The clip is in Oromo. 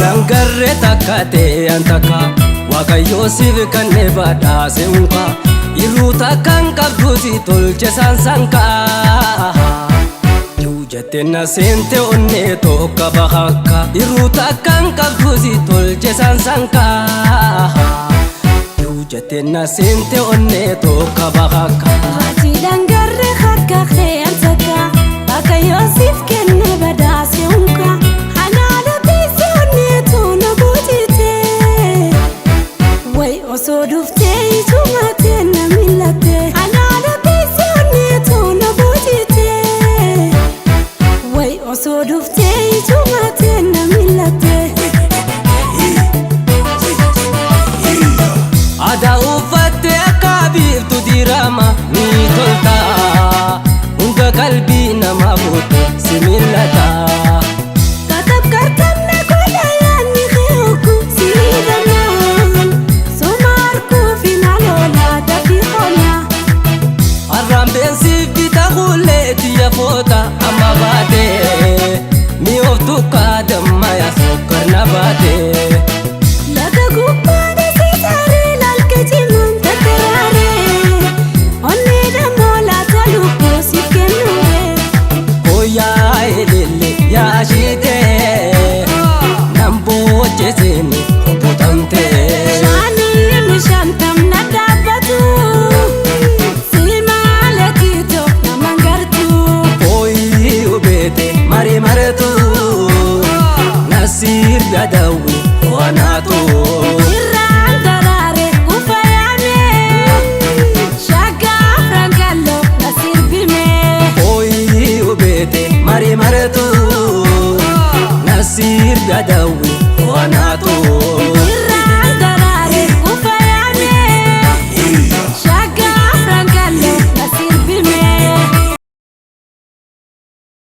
Dangarre takkate antaka Waaqayyo siif kanne badhaase unka Iruu takkan qabdu si tolche sansanka Tuu jette na seente onne tokka bahakka Iruu takkan qabdu si tolche sansanka Tuu jette na seente onne tokka bahakka Ati dangarre hakka antaka Waaqayyo siif kanne badhaase unka So dufte itumate na millate Anada pisone to na bujite Way so dufte itumate na millate Ada ufatte akabir tu dirama ni tolta Unga kalbi nama butu simillata Katab kartam na kola yani khiyuku silidana ya fota amma bade mi oftu kadam ya sokar na bade laga gubba da sare lalke jiman takrare onne da mola talu ko sikenu o ya elele ya shite nambo jeseni potante shani mishantam nadabatu mari maratu nasir badawi wanatu irran darare kufayane shaga frangallo nasir bime oi ubete mari maratu nasir badawi wanatu